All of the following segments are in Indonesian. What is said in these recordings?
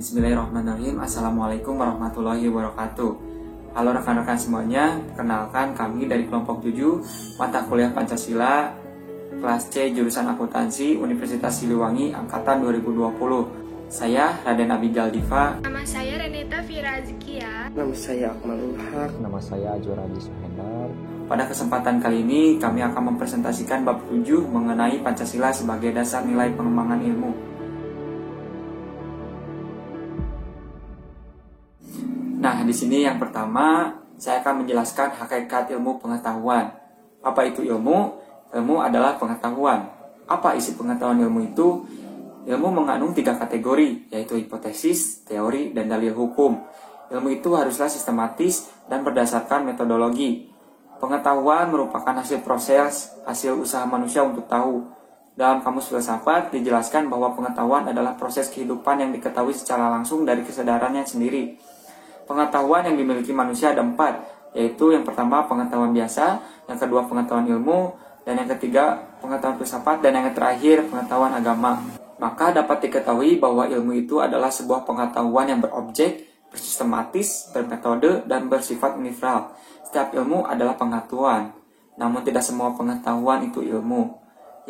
Bismillahirrahmanirrahim. Assalamualaikum warahmatullahi wabarakatuh. Halo rekan-rekan semuanya, perkenalkan kami dari kelompok 7 mata kuliah Pancasila kelas C jurusan akuntansi Universitas Siliwangi angkatan 2020. Saya Raden Abijal Diva. Nama saya Renita Firazkia. Nama saya Akmalul Haq. Nama saya Ajuradi Suhendar. Pada kesempatan kali ini kami akan mempresentasikan bab 7 mengenai Pancasila sebagai dasar nilai pengembangan ilmu. Nah, di sini yang pertama saya akan menjelaskan hakikat ilmu pengetahuan. Apa itu ilmu? Ilmu adalah pengetahuan. Apa isi pengetahuan ilmu itu? Ilmu mengandung 3 kategori, yaitu hipotesis, teori, dan dalil hukum. Ilmu itu haruslah sistematis dan berdasarkan metodologi. Pengetahuan merupakan hasil proses, hasil usaha manusia untuk tahu. Dalam kamus filsafat dijelaskan bahwa pengetahuan adalah proses kehidupan yang diketahui secara langsung dari kesadarannya sendiri. Pengetahuan yang dimiliki manusia ada 4, yaitu yang pertama pengetahuan biasa, yang kedua pengetahuan ilmu, dan yang ketiga pengetahuan filsafat, dan yang terakhir pengetahuan agama. Maka dapat diketahui bahwa ilmu itu adalah sebuah pengetahuan yang berobjek, bersistematis, bermetode, dan bersifat universal. Setiap ilmu adalah pengetahuan, namun tidak semua pengetahuan itu ilmu.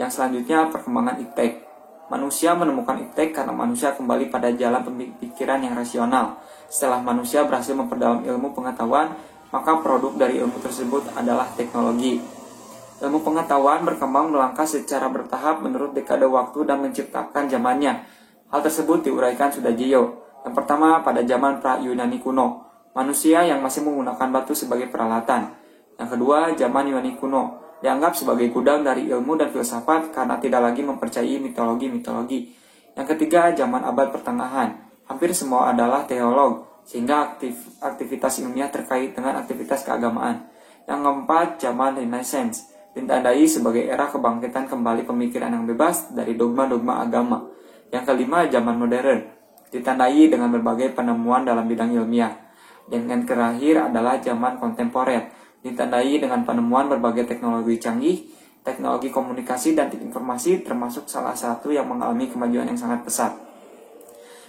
Yang selanjutnya perkembangan iptek. Manusia menemukan iptek karena manusia kembali pada jalan pemikiran yang rasional. Setelah manusia berhasil memperdalam ilmu pengetahuan, maka produk dari ilmu tersebut adalah teknologi. Ilmu pengetahuan berkembang melangkah secara bertahap menurut dekade waktu dan menciptakan zamannya. Hal tersebut diuraikan Sudarjo. Yang pertama, pada zaman pra-Yunani kuno, manusia yang masih menggunakan batu sebagai peralatan. Yang kedua, zaman Yunani kuno, dianggap sebagai gudang dari ilmu dan filsafat karena tidak lagi mempercayai mitologi-mitologi. Yang ketiga, zaman abad pertengahan. Hampir semua adalah teolog, sehingga aktivitas ilmiah terkait dengan aktivitas keagamaan. Yang keempat, zaman Renaissance, ditandai sebagai era kebangkitan kembali pemikiran yang bebas dari dogma-dogma agama. Yang kelima, zaman modern, ditandai dengan berbagai penemuan dalam bidang ilmiah. Dan yang terakhir adalah zaman kontemporer, ditandai dengan penemuan berbagai teknologi canggih, teknologi komunikasi dan informasi termasuk salah satu yang mengalami kemajuan yang sangat pesat.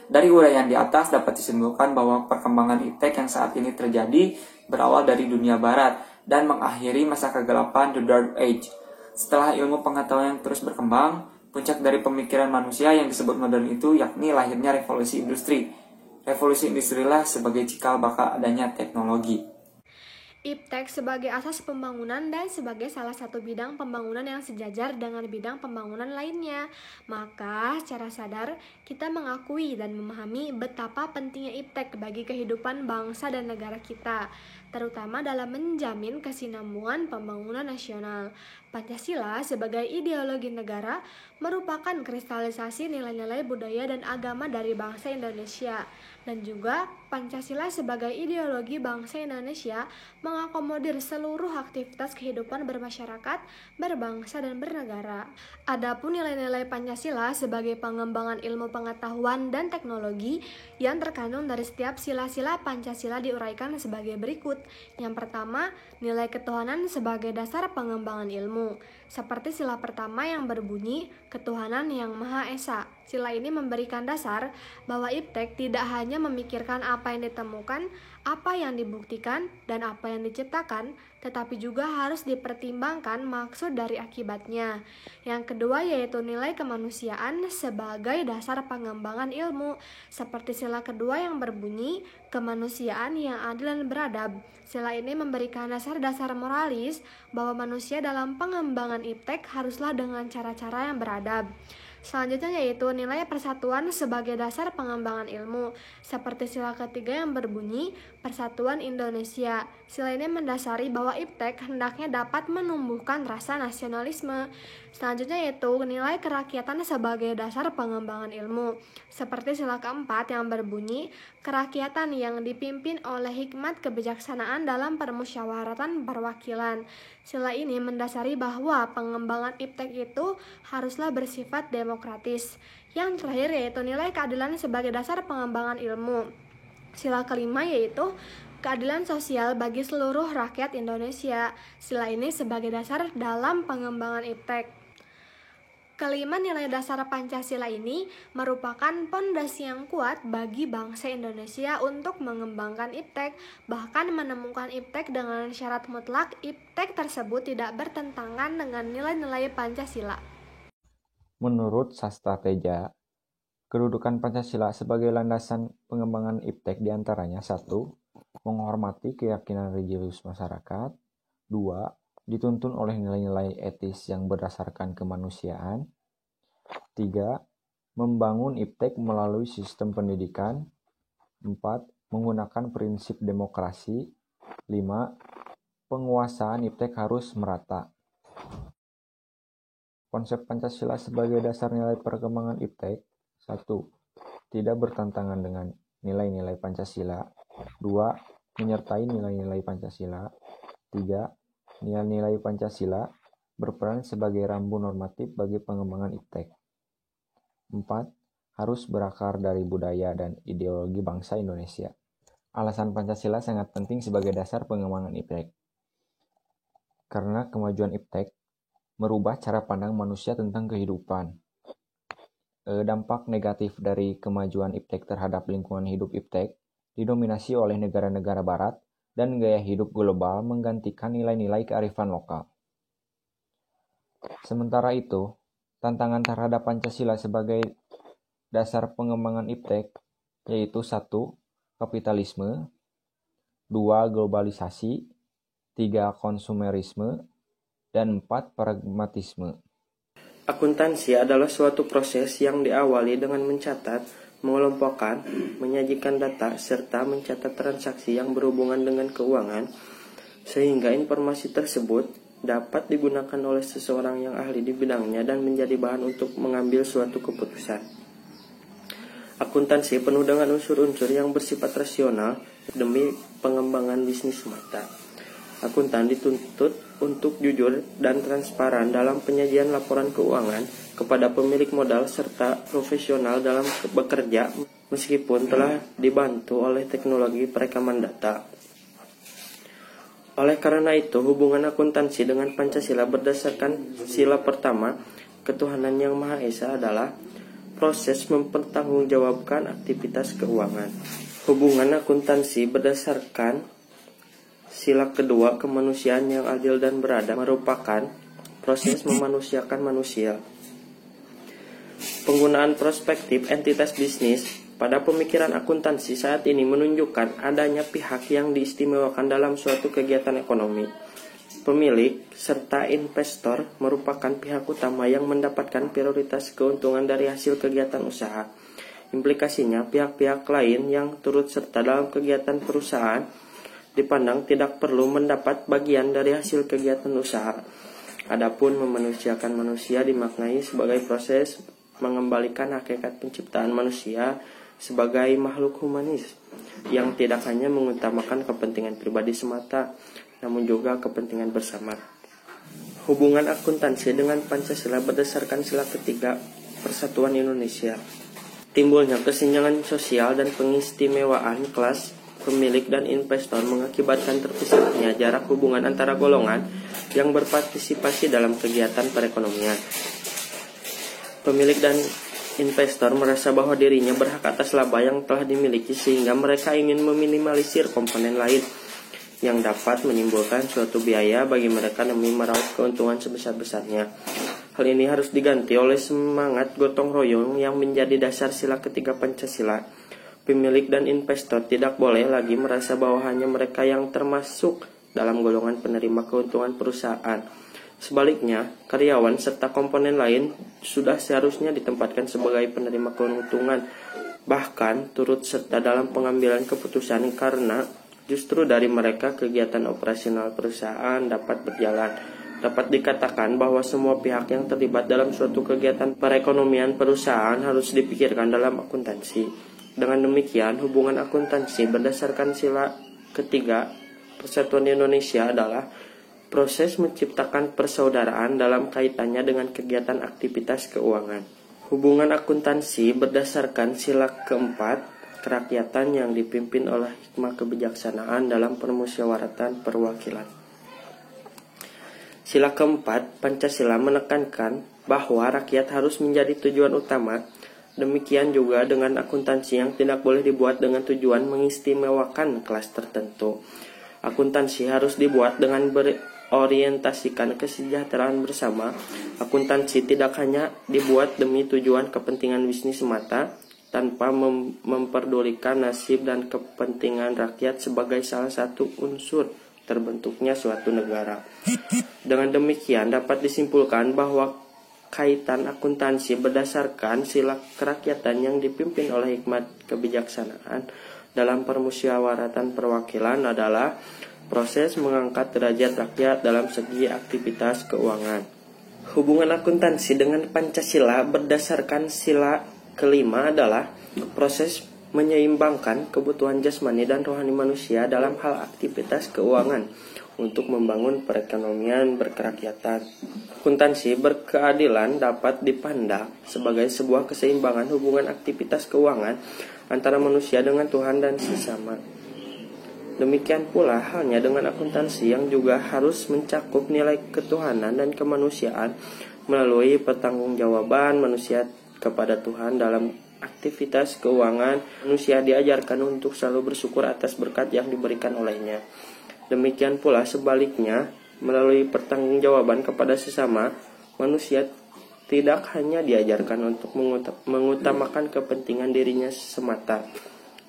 Dari uraian di atas dapat disimpulkan bahwa perkembangan iptek yang saat ini terjadi berawal dari dunia barat dan mengakhiri masa kegelapan The Dark Age. Setelah ilmu pengetahuan yang terus berkembang, puncak dari pemikiran manusia yang disebut modern itu yakni lahirnya revolusi industri. Revolusi industrilah sebagai cikal bakal adanya teknologi. Iptek sebagai asas pembangunan dan sebagai salah satu bidang pembangunan yang sejajar dengan bidang pembangunan lainnya. Maka secara sadar kita mengakui dan memahami betapa pentingnya iptek bagi kehidupan bangsa dan negara kita, terutama dalam menjamin kesinambungan pembangunan nasional. Pancasila sebagai ideologi negara merupakan kristalisasi nilai-nilai budaya dan agama dari bangsa Indonesia. Dan juga Pancasila sebagai ideologi bangsa Indonesia mengakomodir seluruh aktivitas kehidupan bermasyarakat, berbangsa, dan bernegara. Adapun nilai-nilai Pancasila sebagai pengembangan ilmu pengetahuan dan teknologi yang terkandung dari setiap sila-sila Pancasila diuraikan sebagai berikut. Yang pertama, nilai ketuhanan sebagai dasar pengembangan ilmu. Seperti sila pertama yang berbunyi ketuhanan yang Maha Esa. Sila ini memberikan dasar bahwa iptek tidak hanya memikirkan apa yang ditemukan, apa yang dibuktikan, dan apa yang diciptakan, tetapi juga harus dipertimbangkan maksud dari akibatnya. Yang kedua yaitu nilai kemanusiaan sebagai dasar pengembangan ilmu, seperti sila kedua yang berbunyi kemanusiaan yang adil dan beradab. Sila ini memberikan dasar-dasar moralis bahwa manusia dalam pengembangan iptek haruslah dengan cara-cara yang beradab. Selanjutnya yaitu nilai persatuan sebagai dasar pengembangan ilmu, seperti sila ketiga yang berbunyi Persatuan Indonesia. Sila ini mendasari bahwa iptek hendaknya dapat menumbuhkan rasa nasionalisme. Selanjutnya yaitu nilai kerakyatan sebagai dasar pengembangan ilmu, seperti sila keempat yang berbunyi kerakyatan yang dipimpin oleh hikmat kebijaksanaan dalam permusyawaratan perwakilan. Sila ini mendasari bahwa pengembangan iptek itu haruslah bersifat demokratis. Yang terakhir yaitu nilai keadilan sebagai dasar pengembangan ilmu. Sila kelima yaitu keadilan sosial bagi seluruh rakyat Indonesia. Sila ini sebagai dasar dalam pengembangan iptek. Kelima, nilai dasar Pancasila ini merupakan pondasi yang kuat bagi bangsa Indonesia untuk mengembangkan IPTEK, bahkan menemukan IPTEK dengan syarat mutlak IPTEK tersebut tidak bertentangan dengan nilai-nilai Pancasila. Menurut Sastra Teja, kedudukan Pancasila sebagai landasan pengembangan IPTEK diantaranya 1. Menghormati keyakinan religius masyarakat. 2. Dituntun oleh nilai-nilai etis yang berdasarkan kemanusiaan. 3. Membangun IPTEK melalui sistem pendidikan. 4. Menggunakan prinsip demokrasi. 5. Penguasaan IPTEK harus merata. Konsep Pancasila sebagai dasar nilai perkembangan IPTEK. 1. Tidak bertentangan dengan nilai-nilai Pancasila. 2. Menyertai nilai-nilai Pancasila. 3. Nilai-nilai Pancasila berperan sebagai rambu normatif bagi pengembangan IPTEK. 4. Harus berakar dari budaya dan ideologi bangsa Indonesia. Alasan Pancasila sangat penting sebagai dasar pengembangan IPTEK. Karena kemajuan IPTEK merubah cara pandang manusia tentang kehidupan. Dampak negatif dari kemajuan IPTEK terhadap lingkungan hidup IPTEK didominasi oleh negara-negara barat dan gaya hidup global menggantikan nilai-nilai kearifan lokal. Sementara itu, tantangan terhadap Pancasila sebagai dasar pengembangan IPTEK yaitu 1. Kapitalisme, 2. Globalisasi, 3. Konsumerisme, dan 4. Pragmatisme. Akuntansi adalah suatu proses yang diawali dengan mencatat, mengelompokkan, menyajikan data, serta mencatat transaksi yang berhubungan dengan keuangan, sehingga informasi tersebut dapat digunakan oleh seseorang yang ahli di bidangnya dan menjadi bahan untuk mengambil suatu keputusan. Akuntansi penuh dengan unsur-unsur yang bersifat rasional demi pengembangan bisnis semata. Akuntan dituntut untuk jujur dan transparan dalam penyajian laporan keuangan kepada pemilik modal serta profesional dalam bekerja meskipun telah dibantu oleh teknologi perekaman data. Oleh karena itu, hubungan akuntansi dengan Pancasila berdasarkan sila pertama, ketuhanan yang Maha Esa adalah proses mempertanggungjawabkan aktivitas keuangan. Hubungan akuntansi berdasarkan sila kedua, kemanusiaan yang adil dan beradab, merupakan proses memanusiakan manusia. Penggunaan prospektif entitas bisnis pada pemikiran akuntansi saat ini menunjukkan adanya pihak yang diistimewakan dalam suatu kegiatan ekonomi. Pemilik serta investor merupakan pihak utama yang mendapatkan prioritas keuntungan dari hasil kegiatan usaha. Implikasinya, pihak-pihak lain yang turut serta dalam kegiatan perusahaan dipandang tidak perlu mendapat bagian dari hasil kegiatan usaha. Adapun memanusiakan manusia dimaknai sebagai proses mengembalikan hakikat penciptaan manusia sebagai makhluk humanis yang tidak hanya mengutamakan kepentingan pribadi semata, namun juga kepentingan bersama. Hubungan akuntansi dengan Pancasila berdasarkan sila ketiga, Persatuan Indonesia. Timbulnya kesenjangan sosial dan pengistimewaan kelas pemilik dan investor mengakibatkan terpisahnya jarak hubungan antara golongan yang berpartisipasi dalam kegiatan perekonomian. Pemilik dan investor merasa bahwa dirinya berhak atas laba yang telah dimiliki sehingga mereka ingin meminimalisir komponen lain yang dapat menimbulkan suatu biaya bagi mereka demi meraup keuntungan sebesar-besarnya. Hal ini harus diganti oleh semangat gotong royong yang menjadi dasar sila ketiga Pancasila. Pemilik dan investor tidak boleh lagi merasa bahwa hanya mereka yang termasuk dalam golongan penerima keuntungan perusahaan. Sebaliknya, karyawan serta komponen lain sudah seharusnya ditempatkan sebagai penerima keuntungan, bahkan turut serta dalam pengambilan keputusan karena justru dari mereka kegiatan operasional perusahaan dapat berjalan. Dapat dikatakan bahwa semua pihak yang terlibat dalam suatu kegiatan perekonomian perusahaan harus dipikirkan dalam akuntansi. Dengan demikian, hubungan akuntansi berdasarkan sila ketiga Persatuan Indonesia adalah proses menciptakan persaudaraan dalam kaitannya dengan kegiatan aktivitas keuangan. Hubungan akuntansi berdasarkan sila keempat, kerakyatan yang dipimpin oleh hikmah kebijaksanaan dalam permusyawaratan perwakilan. Sila keempat, Pancasila menekankan bahwa rakyat harus menjadi tujuan utama. Demikian juga dengan akuntansi yang tidak boleh dibuat dengan tujuan mengistimewakan kelas tertentu. Akuntansi harus dibuat dengan berorientasikan kesejahteraan bersama. Akuntansi tidak hanya dibuat demi tujuan kepentingan bisnis semata, tanpa memperdulikan nasib dan kepentingan rakyat sebagai salah satu unsur terbentuknya suatu negara. Dengan demikian dapat disimpulkan bahwa kaitan akuntansi berdasarkan sila kerakyatan yang dipimpin oleh hikmat kebijaksanaan dalam permusyawaratan perwakilan adalah proses mengangkat derajat rakyat dalam segi aktivitas keuangan. Hubungan akuntansi dengan Pancasila berdasarkan sila kelima adalah proses menyeimbangkan kebutuhan jasmani dan rohani manusia dalam hal aktivitas keuangan untuk membangun perekonomian berkerakyatan. Akuntansi berkeadilan dapat dipandang sebagai sebuah keseimbangan hubungan aktivitas keuangan antara manusia dengan Tuhan dan sesama. Demikian pula halnya dengan akuntansi yang juga harus mencakup nilai ketuhanan dan kemanusiaan melalui pertanggungjawaban manusia kepada Tuhan dalam aktivitas keuangan. Manusia diajarkan untuk selalu bersyukur atas berkat yang diberikan olehnya. Demikian pula sebaliknya, melalui pertanggungjawaban kepada sesama, manusia tidak hanya diajarkan untuk mengutamakan kepentingan dirinya semata,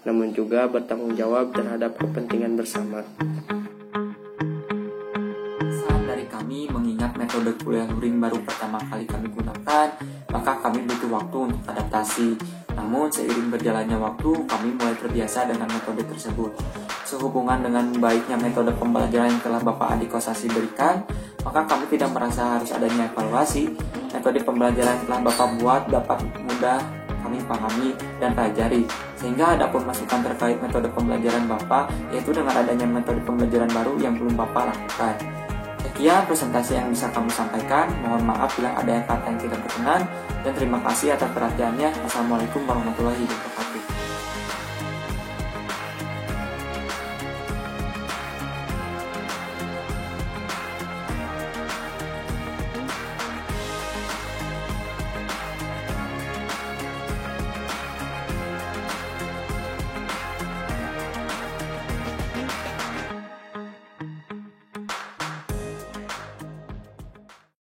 namun juga bertanggung jawab terhadap kepentingan bersama. Saat dari kami mengingat metode kuliah luring baru pertama kali kami gunakan, maka kami butuh waktu untuk adaptasi. Namun seiring berjalannya waktu, kami mulai terbiasa dengan metode tersebut. Sehubungan dengan baiknya metode pembelajaran yang telah Bapak Adi Kosasi berikan, maka kami tidak merasa harus adanya evaluasi. Metode pembelajaran yang telah Bapak buat dapat mudah kami pahami dan pelajari, sehingga ada pun masukan terkait metode pembelajaran Bapak, yaitu dengan adanya metode pembelajaran baru yang belum Bapak lakukan. Sekian presentasi yang bisa kami sampaikan. Mohon maaf bila ada kata yang tidak berkenan, dan terima kasih atas perhatiannya. Wassalamualaikum warahmatullahi wabarakatuh.